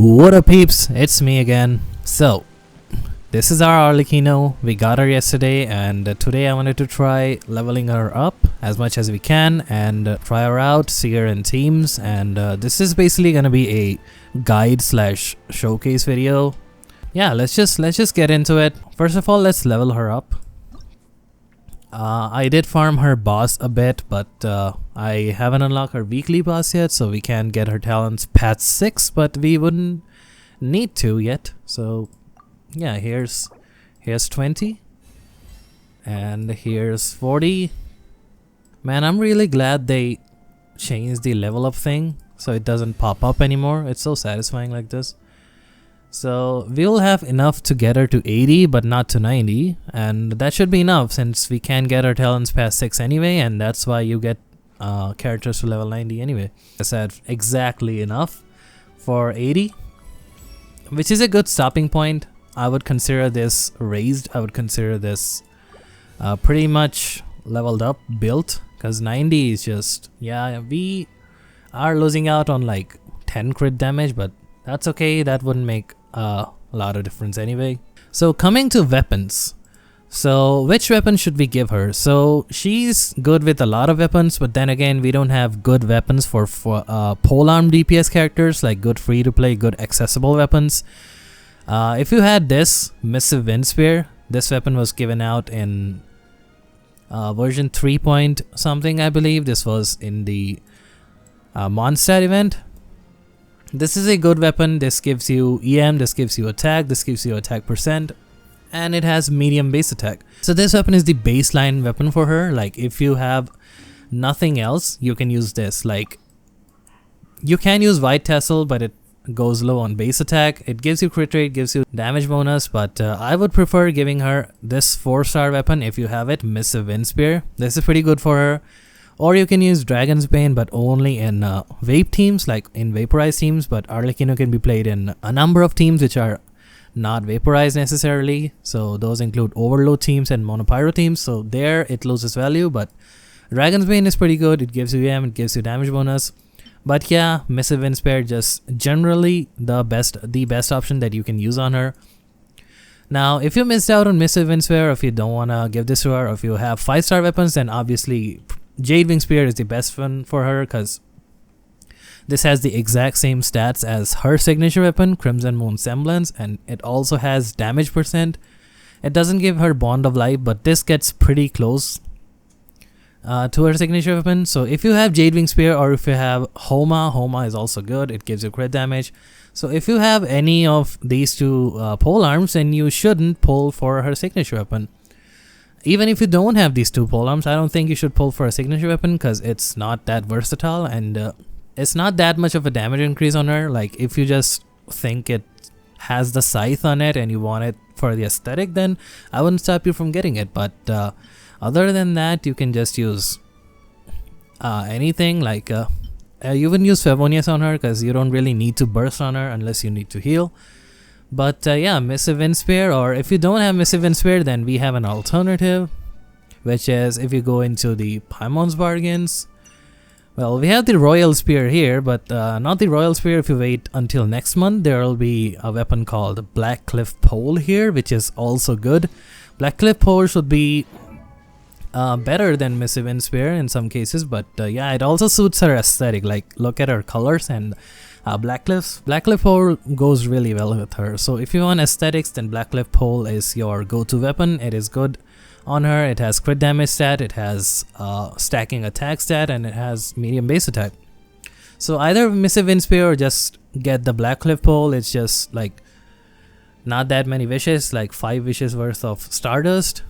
What up peeps, it's me again. So, this is our Arlecchino. We got her yesterday and today I wanted to try leveling her up as much as we can and try her out, see her in teams, and this is basically gonna be a guide slash showcase video. Yeah, let's just get into it. First of all, let's level her up. I did farm her boss a bit, but I haven't unlocked her weekly boss yet, so we can get her talents past 6, but we wouldn't need to yet. So yeah, here's 20 and here's 40. Man, I'm really glad they changed the level up thing so it doesn't pop up anymore. It's so satisfying like this. So we'll have enough to get her to 80 but not to 90, and that should be enough since we can get our talents past 6 anyway, and that's why you get characters to level 90 anyway. I said exactly enough for 80, which is a good stopping point. I would consider this raised. I would consider this pretty much leveled up built, because 90 is just, yeah, we are losing out on like 10 crit damage, but that's okay. That wouldn't make a lot of difference anyway. So coming to weapons, so which weapon should we give her? So she's good with a lot of weapons, but then again we don't have good weapons for polearm DPS characters, like good free to play, good accessible weapons. If you had this Missive Wind Spear, this weapon was given out in version 3 point something, I believe. This was in the Mondstadt event. This is a good weapon. This gives you EM, this gives you attack, this gives you attack percent, and it has medium base attack. So this weapon is the baseline weapon for her. Like if you have nothing else, you can use this. Like you can use White Tassel, but it goes low on base attack. It gives you crit rate, gives you damage bonus, but I would prefer giving her this 4-star weapon if you have it, Missive Wind Spear. This is pretty good for her. Or you can use Dragon's Bane, but only in vape teams, like in vaporized teams. But Arlecchino can be played in a number of teams which are not vaporized necessarily. So those include overload teams and monopyro teams. So there it loses value, but Dragon's Bane is pretty good. It gives you EM, it gives you damage bonus. But yeah, Missive Wind Spear just generally the best option that you can use on her. Now, if you missed out on Missive Wind Spear, or if you don't want to give this to her, or if you have 5-star weapons, then obviously Jade Wing Spear is the best one for her, because this has the exact same stats as her signature weapon, Crimson Moon Semblance, and it also has damage percent. It doesn't give her Bond of Life, but this gets pretty close to her signature weapon. So if you have Jade Wing Spear, or if you have Homa is also good. It gives you crit damage. So if you have any of these two pole arms, then you shouldn't pull for her signature weapon. Even if you don't have these two polearms, I don't think you should pull for a signature weapon, because it's not that versatile and it's not that much of a damage increase on her. Like if you just think it has the scythe on it and you want it for the aesthetic, then I wouldn't stop you from getting it. But other than that, you can just use anything. Like you wouldn't use Favonius on her, because you don't really need to burst on her unless you need to heal. But yeah, Missive Wind Spear, or if you don't have Missive Wind Spear, then we have an alternative, which is if you go into the Paimon's Bargains. Well, we have the Royal Spear here, but not the Royal Spear. If you wait until next month, there will be a weapon called Black Cliff Pole here, which is also good. Black Cliff Pole should be better than Missive Wind Spear in some cases, but yeah, it also suits her aesthetic. Like look at her colors, and Black Cliff Pole goes really well with her. So if you want aesthetics, then Black Cliff Pole is your go-to weapon. It is good on her. It has crit damage stat, it has stacking attack stat, and it has medium base attack. So either Missive Wind Spear or just get the Black Cliff Pole. It's just like not that many wishes, like 5 wishes worth of Stardust.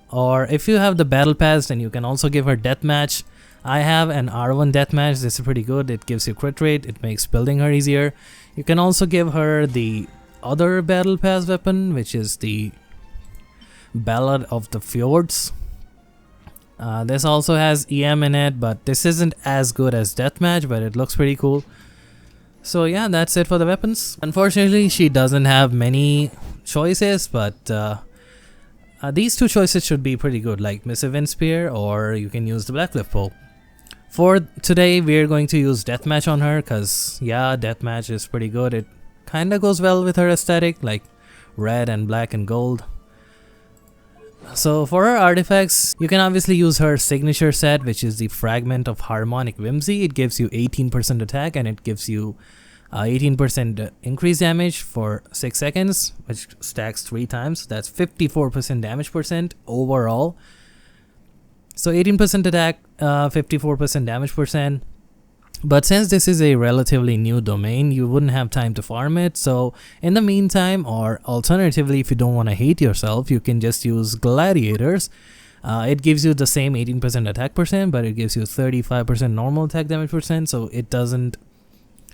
Or if you have the Battle Pass, then you can also give her Deathmatch. I have an R1 Deathmatch. This is pretty good. It gives you crit rate. It makes building her easier. You can also give her the other Battle Pass weapon, which is the Ballad of the Fjords. This also has EM in it, but this isn't as good as Deathmatch, but it looks pretty cool. So yeah, that's it for the weapons. Unfortunately, she doesn't have many choices, but these two choices should be pretty good, like Missive Wind Spear, or you can use the Black Cliff Pole. For today, we're going to use Deathmatch on her because, yeah, Deathmatch is pretty good. It kind of goes well with her aesthetic, like red and black and gold. So for her artifacts, you can obviously use her signature set, which is the Fragment of Harmonic Whimsy. It gives you 18% attack and it gives you 18% increased damage for 6 seconds, which stacks 3 times. That's 54% damage percent overall. So 18% attack, 54% damage percent. But since this is a relatively new domain, you wouldn't have time to farm it. So in the meantime, or alternatively, if you don't want to hate yourself, you can just use Gladiators. It gives you the same 18% attack percent, but it gives you 35% normal attack damage percent. So it doesn't,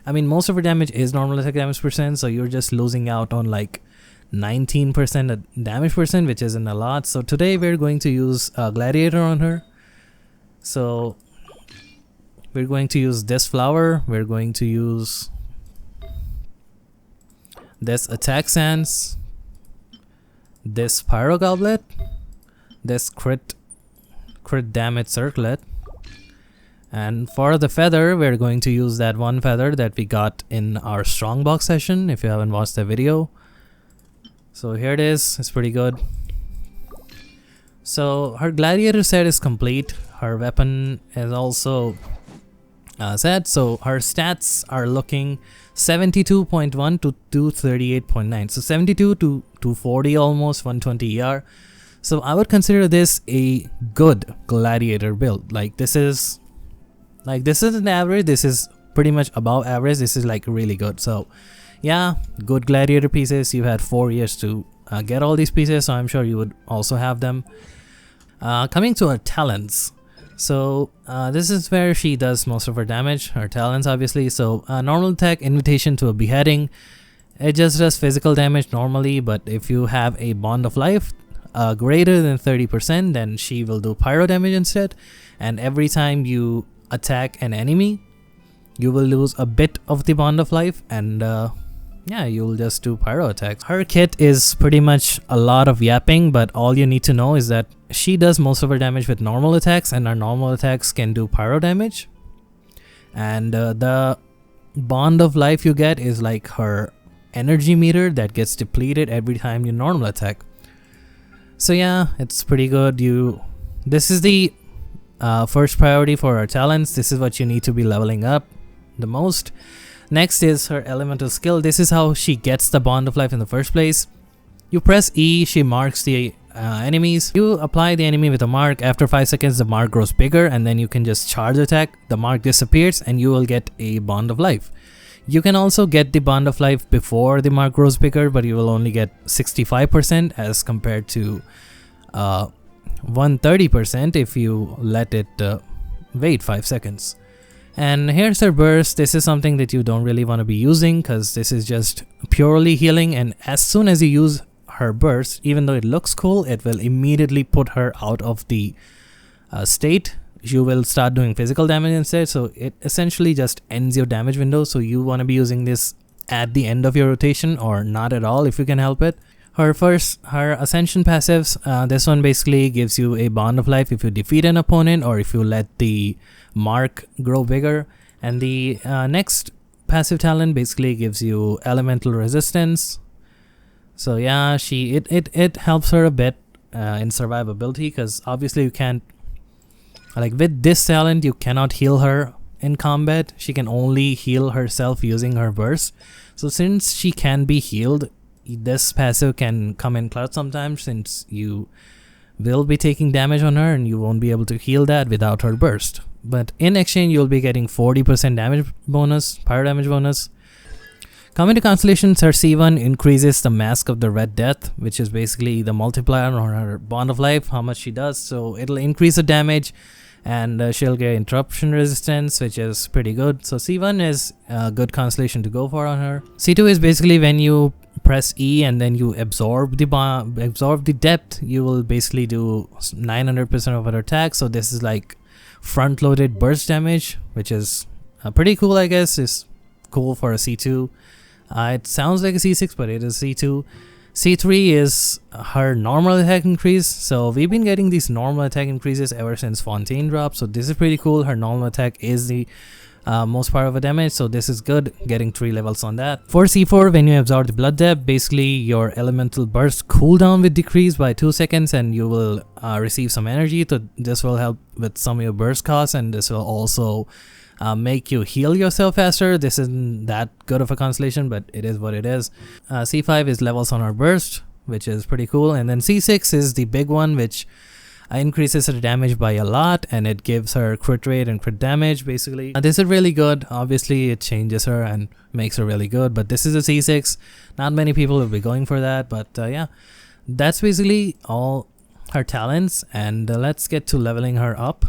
I mean, most of her damage is normal attack damage percent. So you're just losing out on like 19% damage percent, which isn't a lot. So today we're going to use Gladiator on her. So we're going to use this flower, we're going to use this attack sands, this pyro goblet, this crit damage circlet, and for the feather we're going to use that one feather that we got in our strongbox session, if you haven't watched the video. So here it is, it's pretty good. So her gladiator set is complete, her weapon is also set. So her stats are looking 72.1 to 238.9, so 72 to 240, almost 120 ER. So I would consider this a good gladiator build. Like this is an average, this is pretty much above average, this is like really good. So yeah, good gladiator pieces. You had 4 years to get all these pieces, so I'm sure you would also have them. Coming to her talents, so this is where she does most of her damage, her talents obviously. So normal attack, invitation to a beheading, it just does physical damage normally, but if you have a bond of life greater than 30%, then she will do pyro damage instead, and every time you attack an enemy you will lose a bit of the bond of life, and yeah, you'll just do pyro attacks. Her kit is pretty much a lot of yapping, but all you need to know is that she does most of her damage with normal attacks, and her normal attacks can do pyro damage. And the bond of life you get is like her energy meter that gets depleted every time you normal attack. So yeah, it's pretty good. This is the first priority for her talents. This is what you need to be leveling up the most. Next is her elemental skill. This is how she gets the bond of life in the first place. You press E, she marks the enemies. You apply the enemy with a mark. After 5 seconds the mark grows bigger, and then you can just charge attack. The mark disappears and you will get a bond of life. You can also get the bond of life before the mark grows bigger, but you will only get 65% as compared to 130% if you let it wait 5 seconds. And here's her burst. This is something that you don't really want to be using because this is just purely healing, and as soon as you use her burst, even though it looks cool, it will immediately put her out of the state. You will start doing physical damage instead, so it essentially just ends your damage window. So you want to be using this at the end of your rotation, or not at all if you can help it. Her ascension passives, this one basically gives you a bond of life if you defeat an opponent or if you let the mark grow bigger. And the next passive talent basically gives you elemental resistance. So yeah, it helps her a bit in survivability, because obviously you can't, like with this talent you cannot heal her in combat. She can only heal herself using her burst. So since she can be healed, this passive can come in clutch sometimes, since you will be taking damage on her and you won't be able to heal that without her burst. But in exchange you'll be getting 40% damage bonus, pyro damage bonus. Coming to constellations, her C1 increases the Mask of the Red Death, which is basically the multiplier on her bond of life, how much she does. So it'll increase the damage, and she'll get interruption resistance, which is pretty good. So C1 is a good constellation to go for on her. C2 is basically when you press E and then you absorb the depth, you will basically do 900% of her attack. So this is like front-loaded burst damage, which is pretty cool, I guess. It's cool for a C2. It sounds like a C6, but it is C2. C3 is her normal attack increase. So we've been getting these normal attack increases ever since Fontaine dropped. So this is pretty cool. Her normal attack is the most part of a damage, so this is good, getting 3 levels on that. For C4, when you absorb the blood depth, basically your elemental burst cooldown will decrease by 2 seconds and you will receive some energy. So this will help with some of your burst costs, and this will also make you heal yourself faster. This isn't that good of a constellation, but it is what it is. C5 is levels on her burst, which is pretty cool. And then C6 is the big one, which increases her damage by a lot, and it gives her crit rate and crit damage basically. This is really good. Obviously it changes her and makes her really good, but this is a C6. Not many people will be going for that, but yeah, that's basically all her talents. And let's get to leveling her up.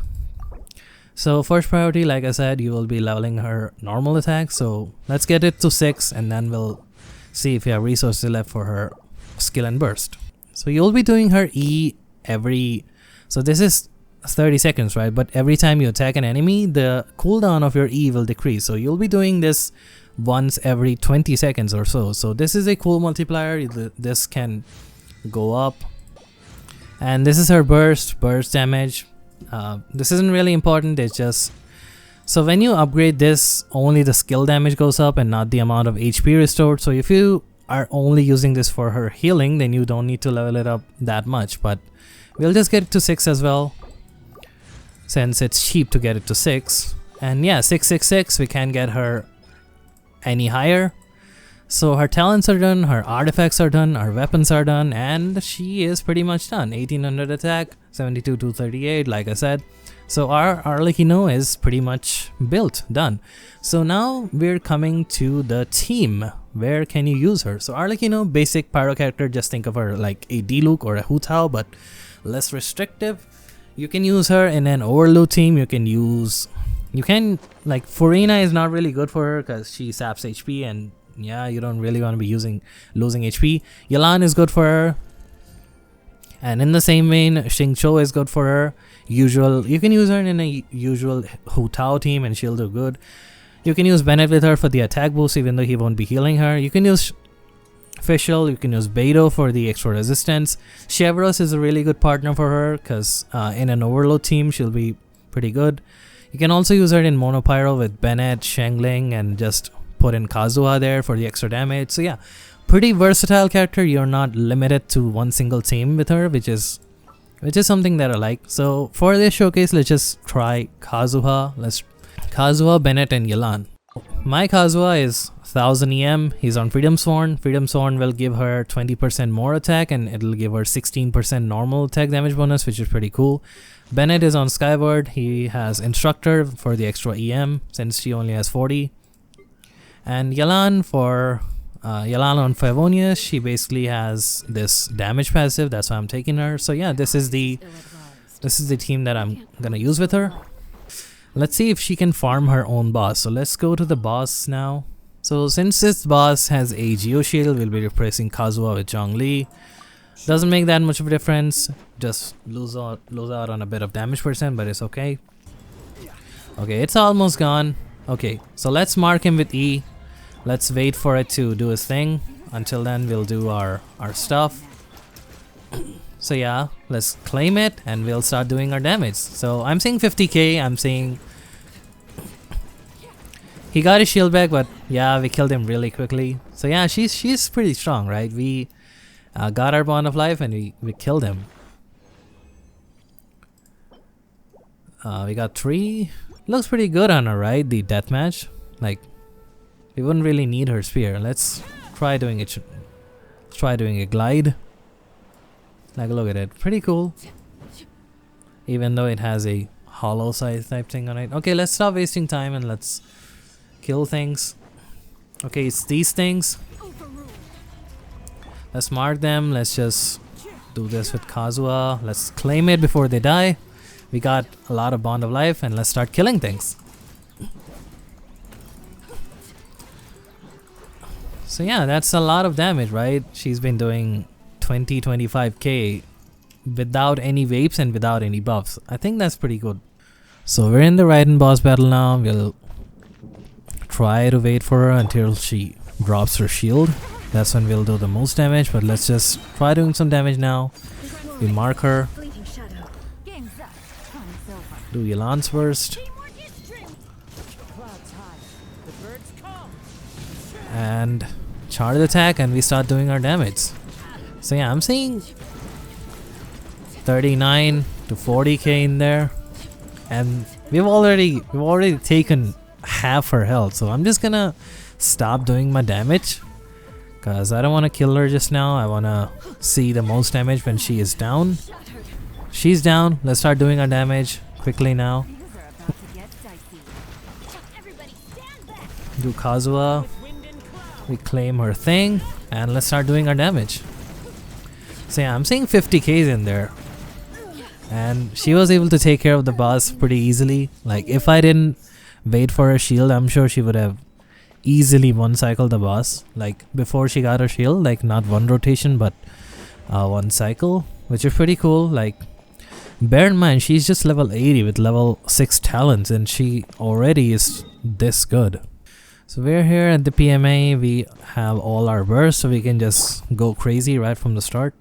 So first priority, like I said, you will be leveling her normal attack. So let's get it to 6, and then we'll see if you have resources left for her skill and burst. So you'll be doing her E every, so this is 30 seconds, right? But every time you attack an enemy, the cooldown of your E will decrease. So you'll be doing this once every 20 seconds or so. So this is a cool multiplier. This can go up. And this is her burst damage. This isn't really important. It's just, so when you upgrade this, only the skill damage goes up and not the amount of HP restored. So if you are only using this for her healing, then you don't need to level it up that much. But we'll just get it to 6 as well, since it's cheap to get it to 6. And yeah, 666, we can't get her any higher. So her talents are done, her artifacts are done, her weapons are done, and she is pretty much done. 1800 attack, 72 to 38, like I said. So our Arlecchino is pretty much built, done. So now we're coming to the team. Where can you use her? So Arlecchino, basic pyro character, just think of her like a Diluc or a Hu Tao, but less restrictive. You can use her in an overload team. You can like, Furina is not really good for her because she saps HP, and yeah, you don't really want to be losing HP. Yelan is good for her. And in the same vein, Xingqiu is good for her. You can use her in a usual Hu Tao team and she'll do good. You can use Bennett with her for the attack boost, even though he won't be healing her. You can use Fischl, you can use Beidou for the extra resistance. Chevros is a really good partner for her because in an overload team, she'll be pretty good. You can also use her in Monopyro with Bennett, Shangling, and just put in Kazuha there for the extra damage. So yeah, pretty versatile character. You're not limited to one single team with her, which is something that I like. So for this showcase, let's just try Kazuha. Kazuha, Bennett, and Yelan. My Kazuha is 1000 EM. He's on Freedom Sworn. Freedom Sworn will give her 20% more attack, and it'll give her 16% normal attack damage bonus, which is pretty cool. Bennett is on Skyward. He has Instructor for the extra EM since she only has 40. And Yelan on Favonius, she basically has this damage passive. That's why I'm taking her. So yeah, this is the team that I'm gonna use with her. Let's see if she can farm her own boss. So let's go to the boss now. So since this boss has a Geo Shield, we'll be replacing Kazuha with Zhongli. Doesn't make that much of a difference. Just lose out on a bit of damage percent, but it's okay. Okay, it's almost gone. Okay, so let's mark him with E. Let's wait for it to do his thing. Until then, we'll do our stuff. So yeah, let's claim it and we'll start doing our damage. So I'm seeing 50k. I'm seeing he got his shield back, but yeah, we killed him really quickly. So yeah, she's pretty strong, right? We got our bond of life and we killed him. We got 3. Looks pretty good on her, right? The deathmatch. Like, we wouldn't really need her spear. Let's try doing it. Let's try doing a glide. Like, look at it. Pretty cool. Even though it has a hollow size type thing on it. Okay, let's stop wasting time and let's kill things. Okay, it's these things. Let's mark them. Let's just do this with Kazuha. Let's claim it before they die. We got a lot of bond of life and let's start killing things. So yeah, that's a lot of damage, right? She's been doing 20-25k without any vapes and without any buffs. I think that's pretty good. So we're in the Raiden boss battle now. We'll try to wait for her until she drops her shield. that's when we'll do the most damage, but let's just try doing some damage now. We mark her, do Yelan's burst, and charge attack, and we start doing our damage. So yeah, I'm seeing 39 to 40k in there, and we've already taken half her health, so I'm just gonna stop doing my damage because I don't want to kill her just now. I want to see the most damage when she is down. She's down. Let's start doing our damage quickly now. Do Kazuha. We claim her thing, and let's start doing our damage. So yeah, I'm seeing 50k's in there, and she was able to take care of the boss pretty easily. Like, if I didn't wait for her shield, I'm sure she would have easily one cycled the boss. Like, before she got her shield, like not one rotation but one cycle, which is pretty cool. Like, bear in mind, she's just level 80 with level 6 talents, and she already is this good. So we're here at the PMA. We have all our bursts, so we can just go crazy right from the start.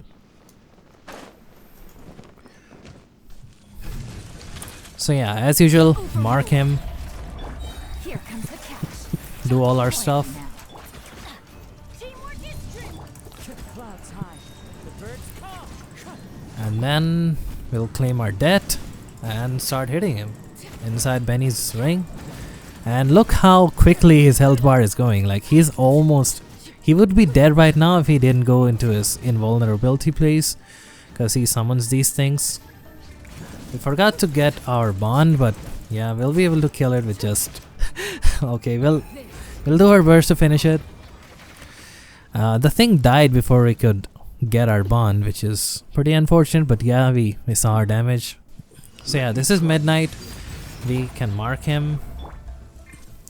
So yeah, as usual, mark him, do all our stuff, and then we'll claim our debt and start hitting him inside Benny's ring. And look how quickly his health bar is going. Like, he would be dead right now if he didn't go into his invulnerability place, because he summons these things. We forgot to get our bond, but yeah, we'll be able to kill it with just okay, we'll do our burst to finish it. The thing died before we could get our bond, which is pretty unfortunate, but yeah, we saw our damage. So yeah, this is midnight. We can mark him.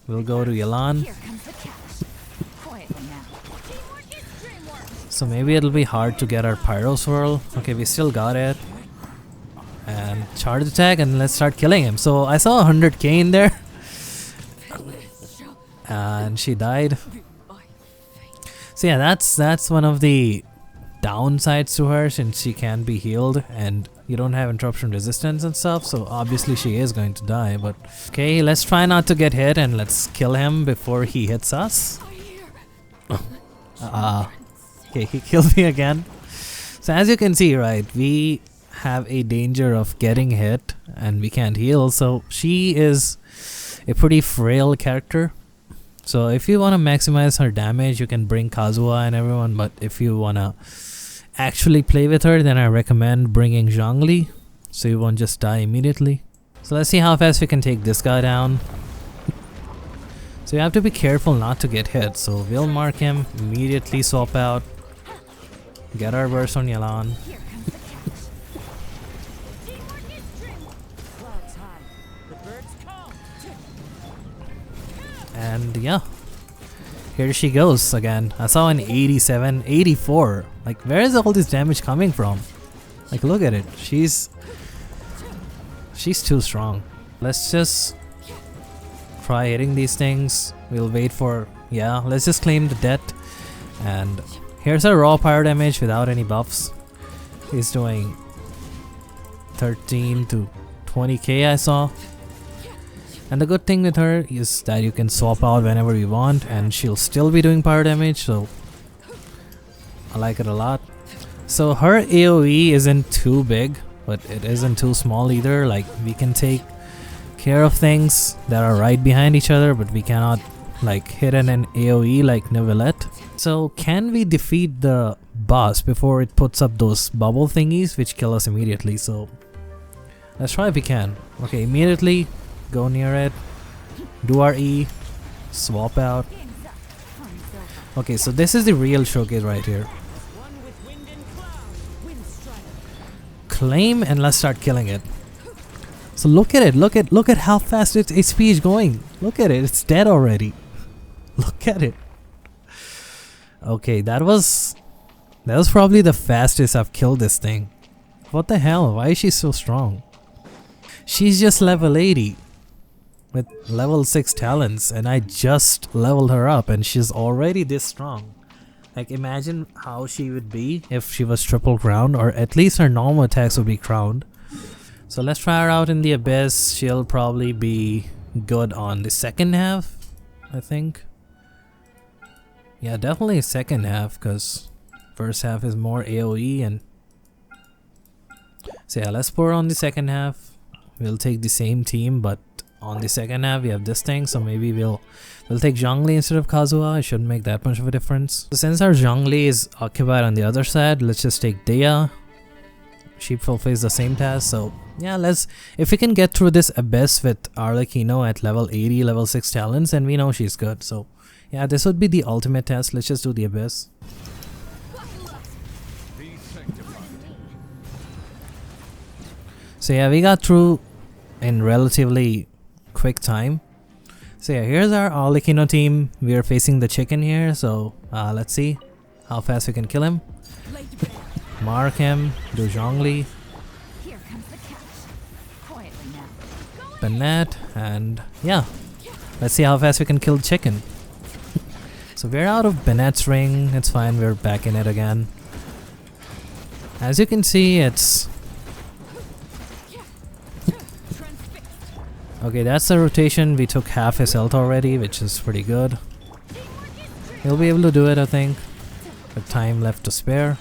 We'll go to Yelan. So maybe it'll be hard to get our Pyro Swirl. Okay, we still got it. And charge attack, and let's start killing him. So I saw 100k in there. And she died. So yeah, that's one of the downsides to her, since she can be healed and you don't have interruption resistance and stuff, so obviously she is going to die. But okay, let's try not to get hit, and let's kill him before he hits us. Okay, he killed me again. So as you can see, right, we have a danger of getting hit and we can't heal, so she is a pretty frail character. So if you want to maximize her damage, you can bring Kazuha and everyone, but if you want to actually play with her, then I recommend bringing Zhongli, so you won't just die immediately. So let's see how fast we can take this guy down. So you have to be careful not to get hit, so we'll mark him, immediately swap out, get our burst on Yelan. And yeah, here she goes again. I saw an 87, 84. Like, where is all this damage coming from? Like, look at it. She's too strong. Let's just try hitting these things. We'll wait for, yeah, let's just claim the debt. And here's our raw pyro damage without any buffs. He's doing 13 to 20k, I saw. And the good thing with her is that you can swap out whenever you want, and she'll still be doing pyro damage, so I like it a lot. So her AoE isn't too big, but it isn't too small either. Like, we can take care of things that are right behind each other, but we cannot like hit an AoE like Neuvillette. So can we defeat the boss before it puts up those bubble thingies which kill us immediately? So let's try if we can. Okay, immediately go near it, do our E, swap out. Okay, so this is the real showcase right here. Claim, and let's start killing it. So look at it, look at how fast its HP is going. Look at it, it's dead already. Look at it. Okay, that was probably the fastest I've killed this thing. What the hell? Why is she so strong? She's just level 80 with level 6 talents, and I just leveled her up and she's already this strong. Like imagine how she would be if she was triple crowned, or at least her normal attacks would be crowned. So let's try her out in the Abyss. She'll probably be good on the second half, I think. Yeah, definitely second half, because first half is more AoE. And so yeah, let's pour on the second half. We'll take the same team, but on the second half we have this thing, so maybe we'll take Zhongli instead of Kazuha. It shouldn't make that much of a difference. So since our Zhongli is occupied on the other side, let's just take Dea. She fulfills the same task, so yeah, if we can get through this Abyss with Arlecchino at level 80, level 6 talents, then we know she's good. So yeah, this would be the ultimate test. Let's just do the Abyss. So yeah, we got through in relatively quick time. So yeah, here's our Arlecchino team. We are facing the chicken here, so let's see how fast we can kill him. Mark him, do Zhongli, Bennett, and yeah, let's see how fast we can kill the chicken. So we're out of Bennett's ring, it's fine, we're back in it again. As you can see, it's... Okay, that's the rotation. We took half his health already, which is pretty good. He'll be able to do it, I think, with time left to spare.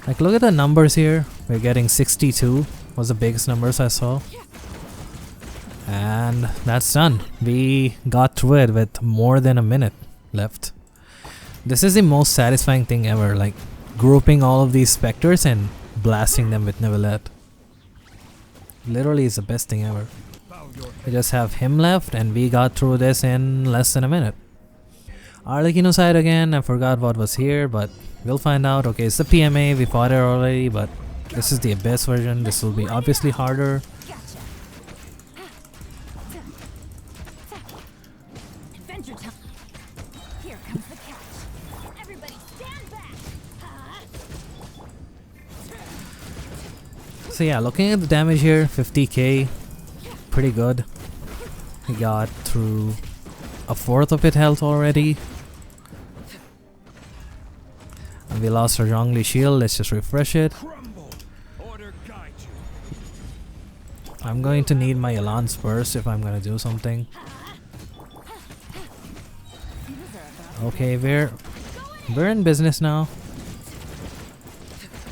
Like, look at the numbers here. We're getting 62 was the biggest numbers I saw. And that's done. We got through it with more than a minute left. This is the most satisfying thing ever, like grouping all of these specters and blasting them with Neuvillette. Literally is the best thing ever. We just have him left and we got through this in less than a minute. Arlecchino side again, I forgot what was here, but we'll find out. Okay, it's the PMA, we fought it already, but this is the Abyss version. This will be obviously harder. So yeah, looking at the damage here, 50k, pretty good. We got through a fourth of its health already. And we lost our Zhongli shield, let's just refresh it. I'm going to need my Elan's burst if I'm gonna do something. Okay, we're in business now.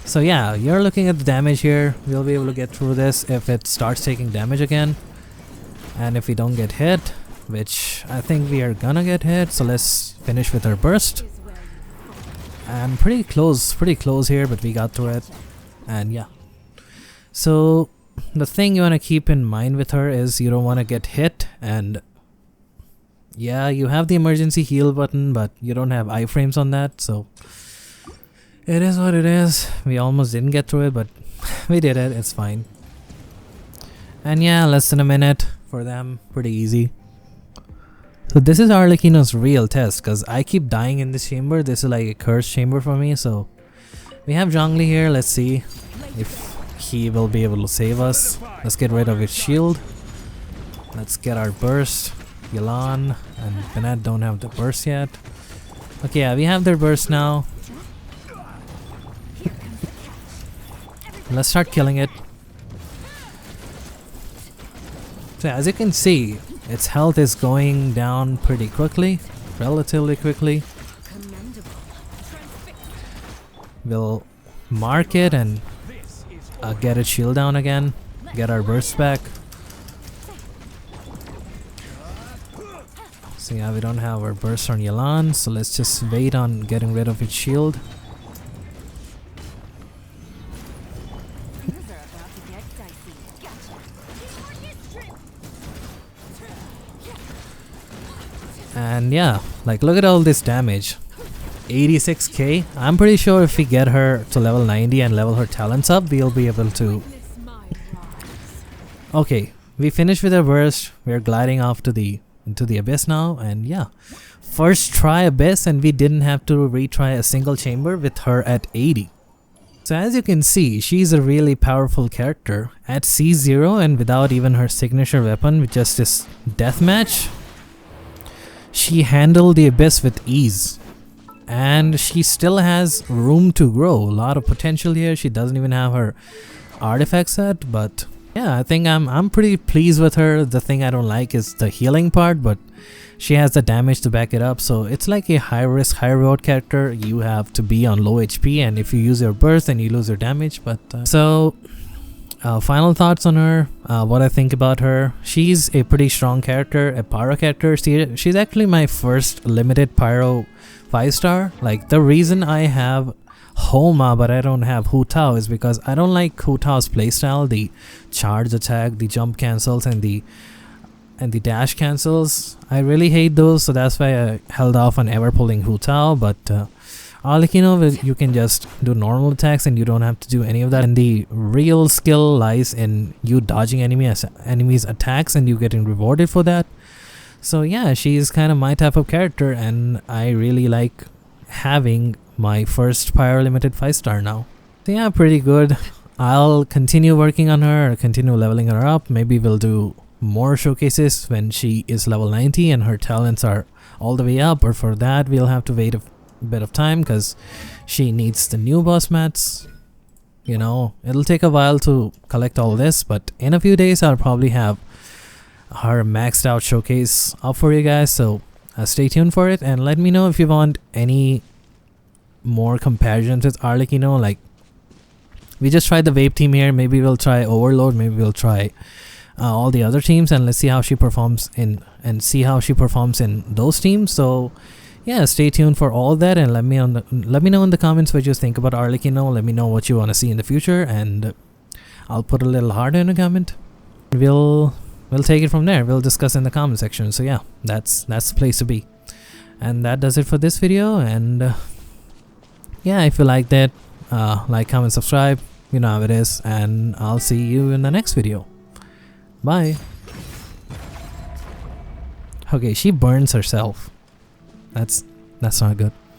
So yeah, you're looking at the damage here. We'll be able to get through this if it starts taking damage again. And if we don't get hit, which I think we are gonna get hit, so let's finish with our burst. And pretty close here, but we got through it. And yeah. So the thing you want to keep in mind with her is you don't want to get hit, and yeah, you have the emergency heal button, but you don't have iframes on that, so it is what it is. We almost didn't get through it, but we did it. It's fine. And yeah, less than a minute for them. Pretty easy. So this is Arlecchino's real test, because I keep dying in this chamber. This is like a cursed chamber for me. So we have Zhongli here. Let's see if he will be able to save us. Let's get rid of his shield. Let's get our burst. Yelan and Bennett don't have the burst yet. Okay, yeah, we have their burst now. Let's start killing it. So as you can see, its health is going down pretty quickly, relatively quickly. We'll mark it and get its shield down again, get our burst back. So yeah, we don't have our burst on Yelan, so let's just wait on getting rid of its shield. And yeah, like look at all this damage. 86k. I'm pretty sure if we get her to level 90 and level her talents up, we'll be able to... Okay, we finished with our burst. We're gliding off to into the Abyss now, and yeah. First try Abyss, and we didn't have to retry a single chamber with her at 80. So as you can see, she's a really powerful character. At C0 and without even her signature weapon, with just this deathmatch, she handled the abyss with ease. And she still has room to grow. A lot of potential here. She doesn't even have her artifact set, but yeah, I think I'm pretty pleased with her. The thing I don't like is the healing part, but she has the damage to back it up. So it's like a high risk, high reward character. You have to be on low HP, and if you use your burst, then you lose your damage. But final thoughts on her, what I think about her. She's a pretty strong character, a pyro character. She's actually my first limited pyro 5-star. Like, the reason I have Homa but I don't have Hu Tao is because I don't like Hu Tao's playstyle, the charge attack, the jump cancels, and the dash cancels. I really hate those, so that's why I held off on ever pulling Hu Tao. But Arlecchino, you can just do normal attacks and you don't have to do any of that, and the real skill lies in you dodging enemies attacks and you getting rewarded for that. So yeah, she's kind of my type of character, and I really like having my first pyro limited 5-star now. So yeah, pretty good. I'll continue working on her, continue leveling her up. Maybe we'll do more showcases when she is level 90 and her talents are all the way up, or for that we'll have to wait a bit of time because she needs the new boss mats. You know, it'll take a while to collect all this, but in a few days I'll probably have her maxed out showcase up for you guys. So stay tuned for it, and let me know if you want any more comparisons with Arlecchino. Like, we just tried the Vape team here, maybe we'll try Overload, maybe we'll try all the other teams, and let's see how she performs in those teams. So yeah, stay tuned for all that, and let me know in the comments what you think about Arlecchino. Let me know what you want to see in the future, and I'll put a little heart in a comment. We'll take it from there. We'll discuss in the comment section. So yeah, that's the place to be. And that does it for this video. And yeah, if you liked it, like, comment, subscribe. You know how it is. And I'll see you in the next video. Bye. Okay, she burns herself. That's not good.